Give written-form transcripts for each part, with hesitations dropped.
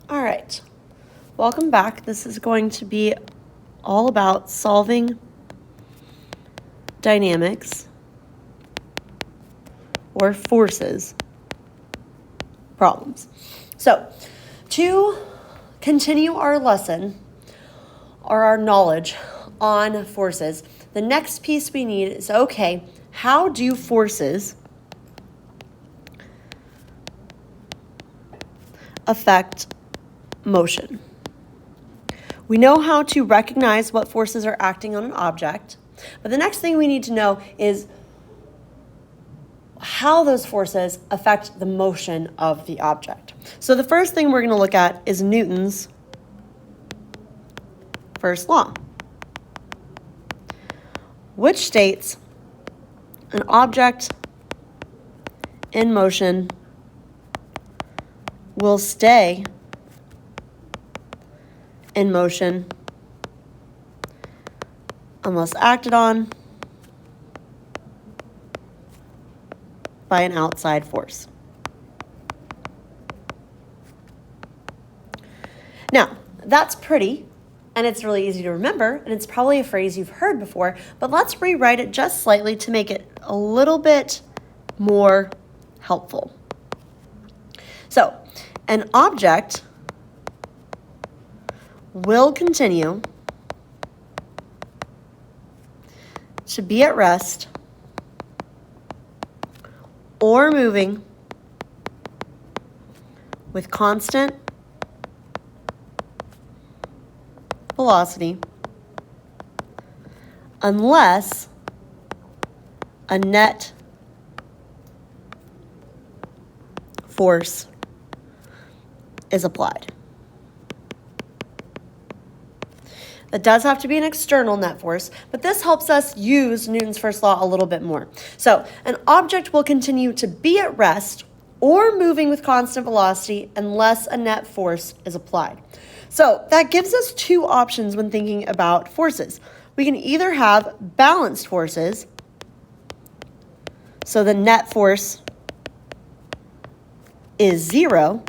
All right, welcome back. This is going to be all about solving dynamics or forces problems. So, to continue our lesson or our knowledge on forces, the next piece we need is, okay, how do forces affect motion? We know how to recognize what forces are acting on an object, but the next thing we need to know is how those forces affect the motion of the object. So the first thing we're going to look at is Newton's first law, which states an object in motion will stay in motion unless acted on by an outside force. Now, that's pretty, and it's really easy to remember, and it's probably a phrase you've heard before, but let's rewrite it just slightly to make it a little bit more helpful. So, an object will continue to be at rest or moving with constant velocity unless a net force is applied. That does have to be an external net force, but this helps us use Newton's first law a little bit more. So, an object will continue to be at rest or moving with constant velocity unless a net force is applied. So, that gives us two options when thinking about forces. We can either have balanced forces, so the net force is 0,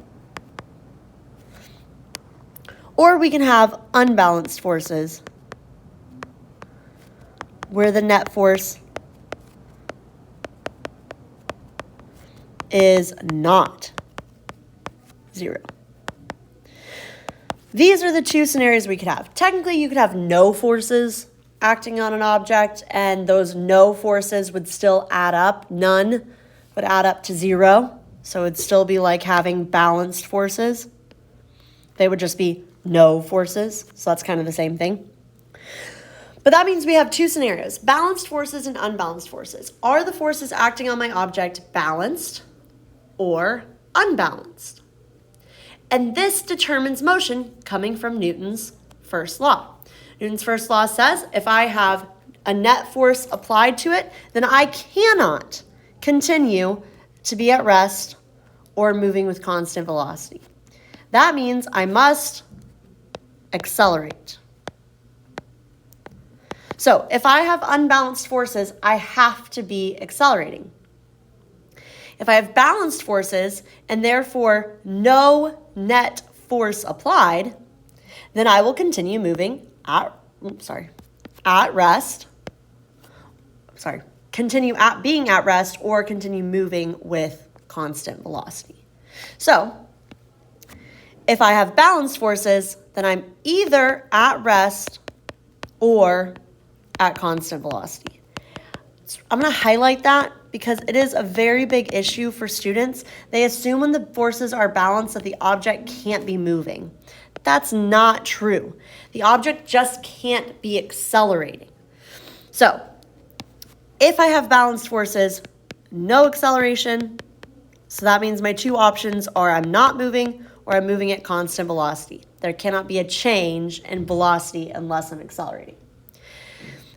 or we can have unbalanced forces where the net force is not 0. These are the two scenarios we could have. Technically, you could have no forces acting on an object, and those no forces would still add up. None would add up to 0, so it'd still be like having balanced forces. They would just be no forces, so that's kind of the same thing. But that means we have two scenarios, balanced forces and unbalanced forces. Are the forces acting on my object balanced or unbalanced? And this determines motion coming from Newton's first law. Newton's first law says if I have a net force applied to it, then I cannot continue to be at rest or moving with constant velocity. That means I must accelerate. So if I have unbalanced forces, I have to be accelerating. If I have balanced forces and therefore no net force applied, then I will continue moving continue being at rest or continue moving with constant velocity. So if I have balanced forces, then I'm either at rest or at constant velocity. I'm going to highlight that because it is a very big issue for students. They assume when the forces are balanced that the object can't be moving. That's not true. The object just can't be accelerating. So, if I have balanced forces, no acceleration, so that means my two options are I'm not moving or I'm moving at constant velocity. There cannot be a change in velocity unless I'm accelerating.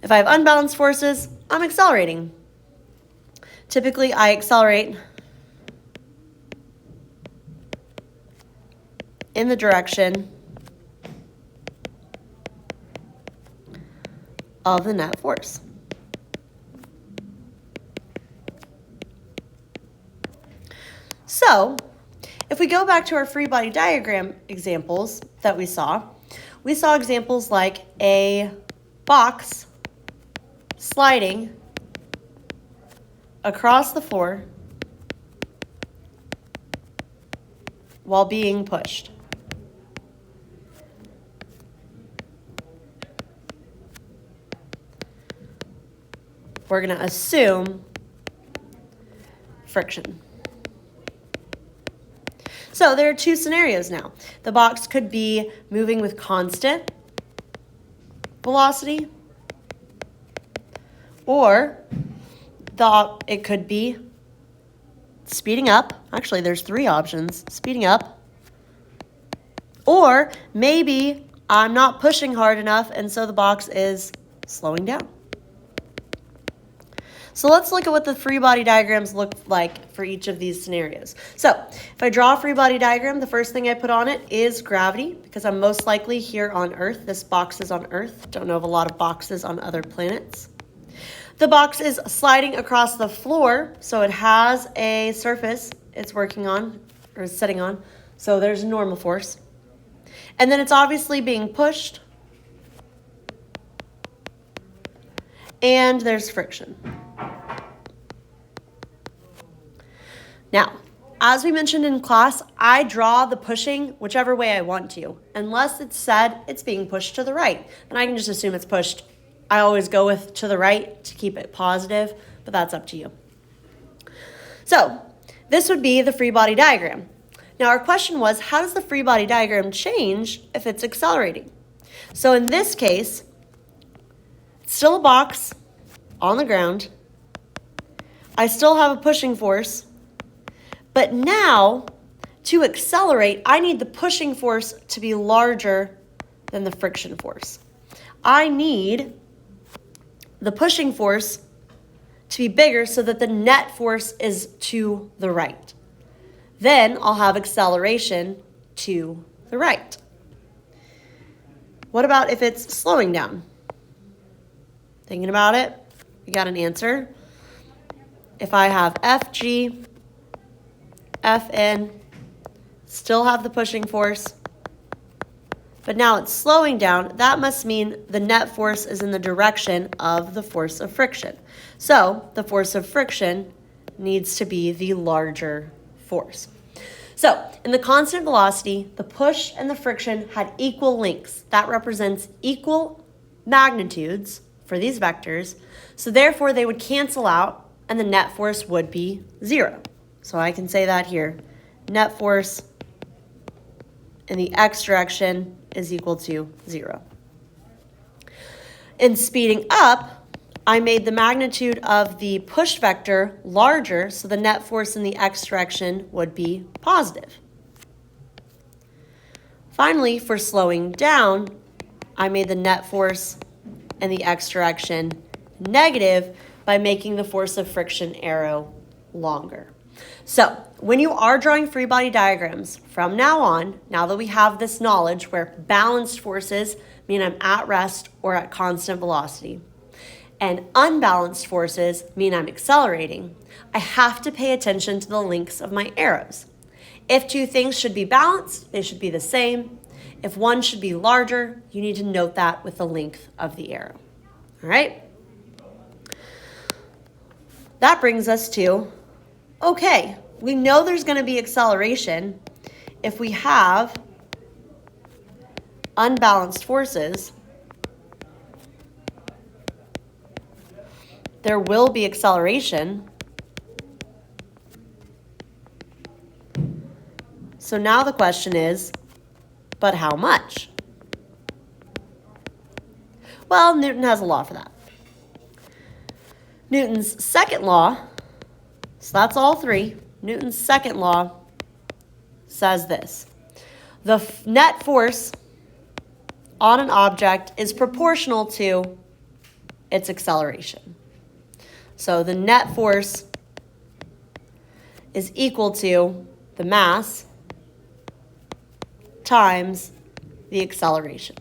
If I have unbalanced forces, I'm accelerating. Typically, I accelerate in the direction of the net force. So, if we go back to our free body diagram examples that we saw examples like a box sliding across the floor while being pushed. We're going to assume friction. So there are two scenarios now. The box could be moving with constant velocity, or it could be speeding up. Actually, there's three options: speeding up, or maybe I'm not pushing hard enough and so the box is slowing down. So let's look at what the free body diagrams look like for each of these scenarios. So if I draw a free body diagram, the first thing I put on it is gravity, because I'm most likely here on Earth. This box is on Earth. Don't know of a lot of boxes on other planets. The box is sliding across the floor, so it has a surface it's working on, or is sitting on, so there's a normal force. And then it's obviously being pushed, and there's friction. Now, as we mentioned in class, I draw the pushing whichever way I want to, unless it's said it's being pushed to the right. And I can just assume it's pushed. I always go with to the right to keep it positive, but that's up to you. So this would be the free body diagram. Now our question was, how does the free body diagram change if it's accelerating? So in this case, it's still a box on the ground. I still have a pushing force. But now, to accelerate, I need the pushing force to be larger than the friction force. I need the pushing force to be bigger so that the net force is to the right. Then I'll have acceleration to the right. What about if it's slowing down? Thinking about it, we got an answer. If I have FG, Fn, still have the pushing force, but now it's slowing down, that must mean the net force is in the direction of the force of friction. So the force of friction needs to be the larger force. So in the constant velocity, the push and the friction had equal lengths. That represents equal magnitudes for these vectors. So therefore they would cancel out and the net force would be 0. So I can say that here. Net force in the x direction is equal to 0. In speeding up, I made the magnitude of the push vector larger, so the net force in the x direction would be positive. Finally, for slowing down, I made the net force in the x direction negative by making the force of friction arrow longer. So when you are drawing free body diagrams from now on, now that we have this knowledge where balanced forces mean I'm at rest or at constant velocity, and unbalanced forces mean I'm accelerating, I have to pay attention to the lengths of my arrows. If two things should be balanced, they should be the same. If one should be larger, you need to note that with the length of the arrow. All right? That brings us to, okay, we know there's going to be acceleration if we have unbalanced forces. There will be acceleration. So now the question is, but how much? Well, Newton has a law for that. Newton's second law, so that's all three. Newton's second law says this: the net force on an object is proportional to its acceleration. So the net force is equal to the mass times the acceleration.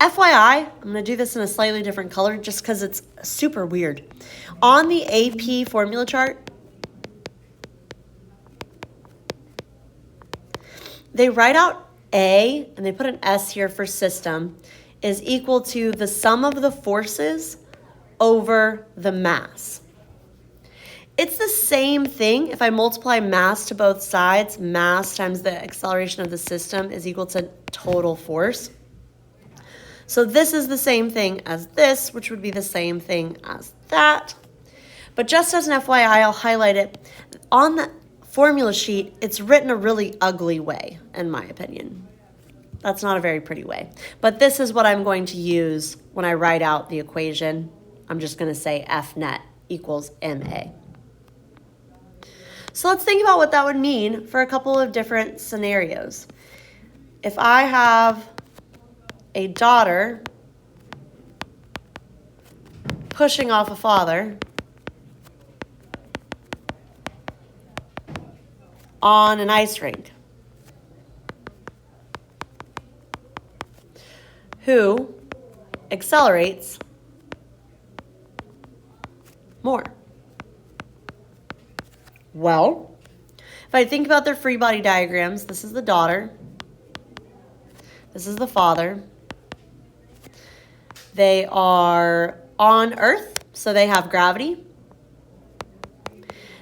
FYI, I'm going to do this in a slightly different color just because it's super weird. On the AP formula chart, they write out A, and they put an S here for system, is equal to the sum of the forces over the mass. It's the same thing. If I multiply mass to both sides, mass times the acceleration of the system is equal to total force. So this is the same thing as this, which would be the same thing as that. But just as an FYI, I'll highlight it. On the formula sheet, it's written a really ugly way, in my opinion. That's not a very pretty way. But this is what I'm going to use when I write out the equation. I'm just going to say Fnet equals MA. So let's think about what that would mean for a couple of different scenarios. If I have a daughter pushing off a father on an ice rink, who accelerates more? Well, if I think about their free body diagrams, this is the daughter, this is the father. They are on Earth, so they have gravity.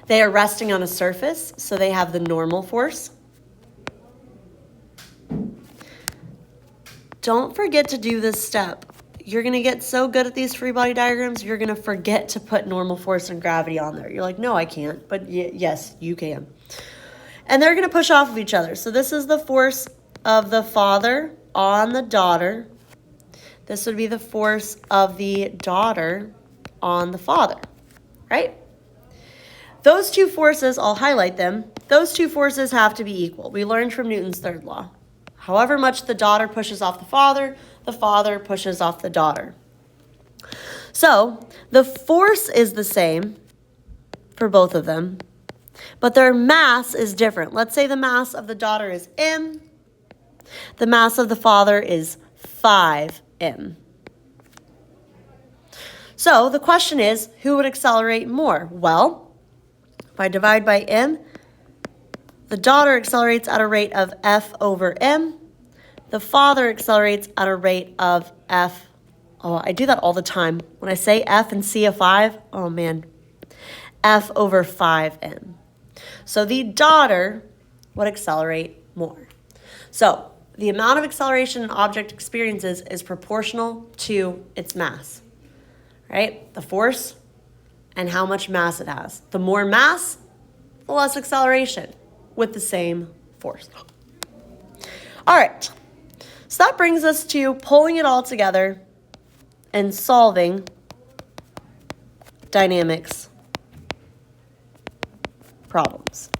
They are resting on a surface, so they have the normal force. Don't forget to do this step. You're going to get so good at these free body diagrams, you're going to forget to put normal force and gravity on there. You're like, no, I can't. But yes, you can. And they're going to push off of each other. So this is the force of the father on the daughter. This would be the force of the daughter on the father, right? Those two forces, I'll highlight them. Those two forces have to be equal. We learned from Newton's third law. However much the daughter pushes off the father pushes off the daughter. So the force is the same for both of them, but their mass is different. Let's say the mass of the daughter is m. The mass of the father is 5m. So the question is, who would accelerate more? Well, if I divide by m, the daughter accelerates at a rate of F over m. The father accelerates at a rate of F. Oh, I do that all the time. When I say F and see a 5, oh man, F over 5m. So the daughter would accelerate more. So the amount of acceleration an object experiences is proportional to its mass, right? The force and how much mass it has. The more mass, the less acceleration with the same force. All right. So that brings us to pulling it all together and solving dynamics problems.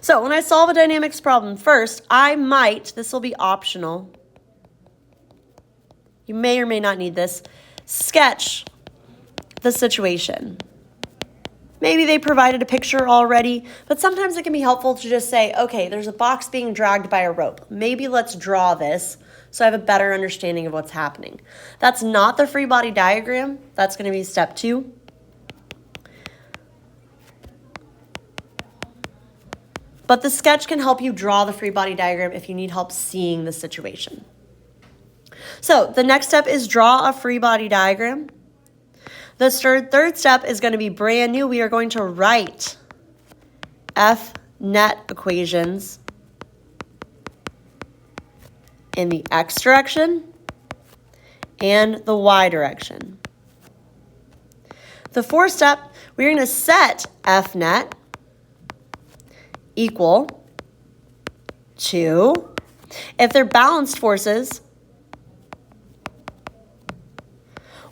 So when I solve a dynamics problem first, I might, this will be optional, you may or may not need this, sketch the situation. Maybe they provided a picture already, but sometimes it can be helpful to just say, okay, there's a box being dragged by a rope. Maybe let's draw this so I have a better understanding of what's happening. That's not the free body diagram. That's going to be step 2. But the sketch can help you draw the free body diagram if you need help seeing the situation. So the next step is draw a free body diagram. The third step is going to be brand new. We are going to write Fnet equations in the x direction and the y direction. The fourth step, we're going to set Fnet equal to, if they're balanced forces,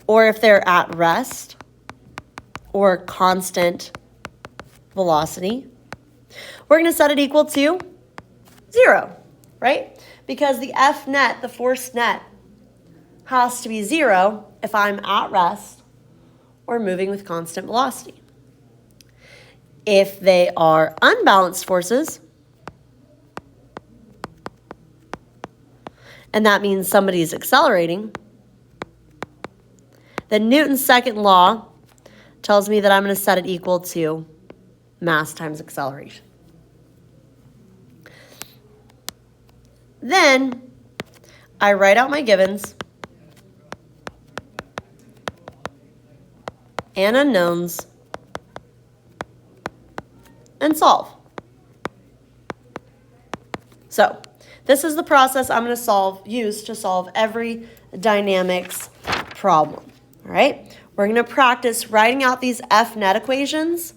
or if they're at rest or constant velocity, we're going to set it equal to 0, right? Because the Fnet, the force net, has to be 0 if I'm at rest or moving with constant velocity. If they are unbalanced forces, and that means somebody's accelerating, then Newton's second law tells me that I'm going to set it equal to mass times acceleration. Then I write out my givens and unknowns and solve. So this is the process I'm going to use to solve every dynamics problem. All right, we're going to practice writing out these Fnet equations.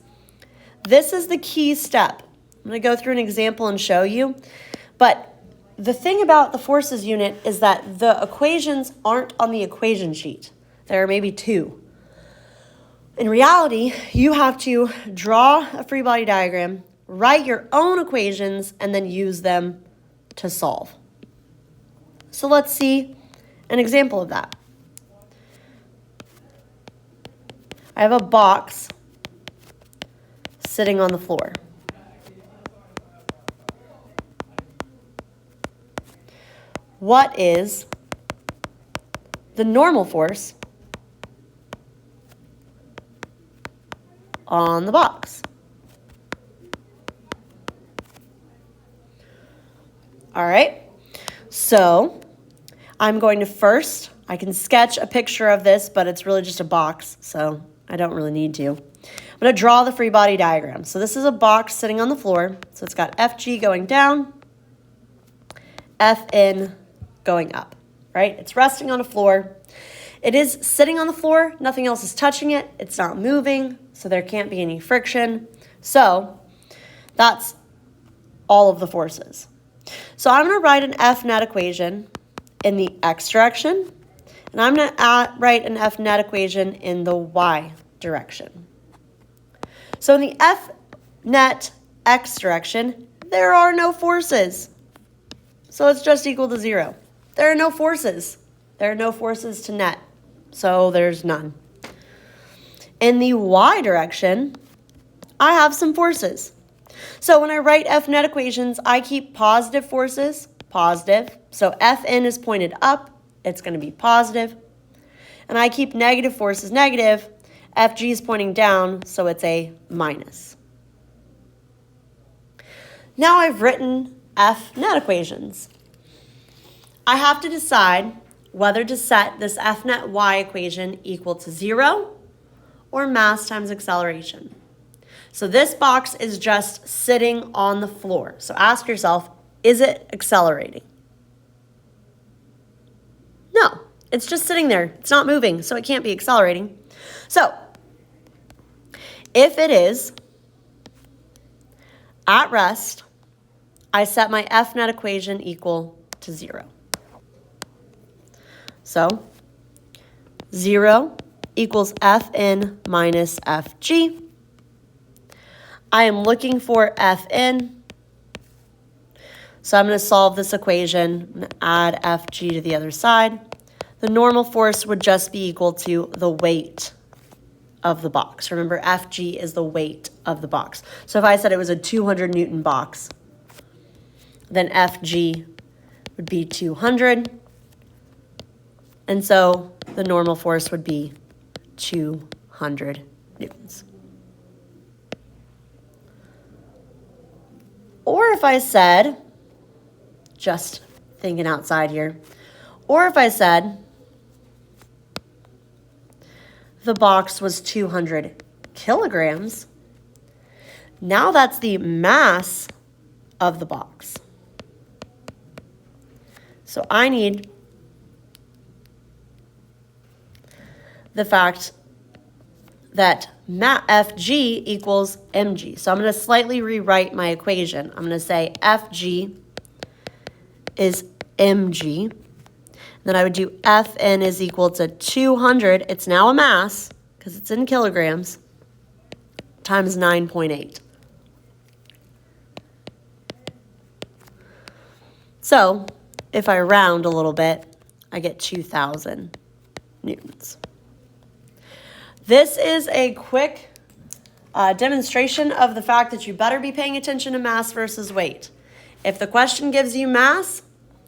This is the key step. I'm going to go through an example and show you. But the thing about the forces unit is that the equations aren't on the equation sheet. There are maybe two. In reality, you have to draw a free body diagram, write your own equations, and then use them to solve. So let's see an example of that. I have a box sitting on the floor. What is the normal force on the box? All right, so I'm going to first, I can sketch a picture of this, but it's really just a box, so I don't really need to. I'm going to draw the free body diagram. So this is a box sitting on the floor. So it's got FG going down, FN going up, right? It's resting on a floor. It is sitting on the floor. Nothing else is touching it. It's not moving, so there can't be any friction. So that's all of the forces. So I'm going to write an Fnet equation in the x direction, and I'm going to write an Fnet equation in the y direction. So in the Fnet x direction, there are no forces. So it's just equal to 0. There are no forces. There are no forces to net. So there's none. In the y direction, I have some forces. So when I write Fnet equations, I keep positive forces positive. So Fn is pointed up. It's going to be positive. And I keep negative forces negative. Fg is pointing down, so it's a minus. Now I've written Fnet equations. I have to decide whether to set this Fnet y equation equal to 0 or mass times acceleration. So this box is just sitting on the floor. So ask yourself, is it accelerating? No, it's just sitting there. It's not moving, so it can't be accelerating. So if it is at rest, I set my Fnet equation equal to 0. So 0 equals Fn minus Fg. I am looking for Fn. So I'm going to solve this equation. I'm going to add Fg to the other side. The normal force would just be equal to the weight of the box. Remember, Fg is the weight of the box. So if I said it was a 200 Newton box, then Fg would be 200. And so the normal force would be 200 newtons. Or if I said, just thinking outside here, or if I said the box was 200 kilograms, now that's the mass of the box. So I need the fact that Fg equals mg. So I'm going to slightly rewrite my equation. I'm going to say Fg is mg. Then I would do Fn is equal to 200. It's now a mass because it's in kilograms times 9.8. So if I round a little bit, I get 2,000 newtons. This is a quick demonstration of the fact that you better be paying attention to mass versus weight. If the question gives you mass,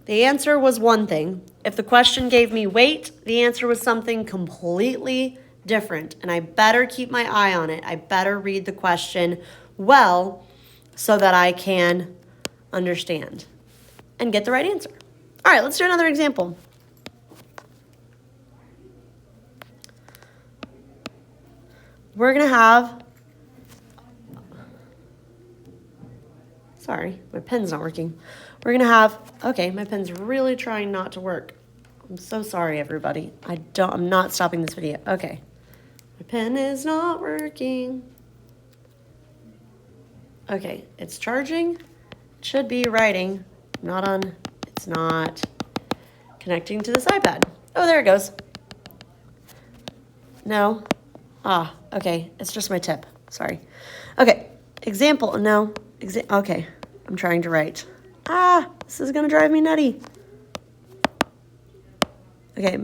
the answer was one thing. If the question gave me weight, the answer was something completely different. And I better keep my eye on it. I better read the question well so that I can understand. and get the right answer. All right, let's do another example. We're going to have, sorry, my pen's not working. We're going to have, okay, my pen's really trying not to work. I'm so sorry, everybody. I'm not stopping this video. Okay. My pen is not working. Okay, it's charging. It should be writing. It's not connecting to this iPad. Oh, there it goes. No. Okay, it's just my tip. Sorry. Okay, example, no. Okay, I'm trying to write. This is gonna drive me nutty. Okay,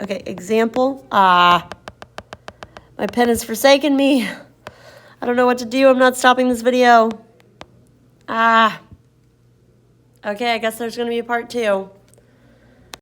okay, example. My pen has forsaken me. I don't know what to do. I'm not stopping this video. Okay, I guess there's going to be a part 2.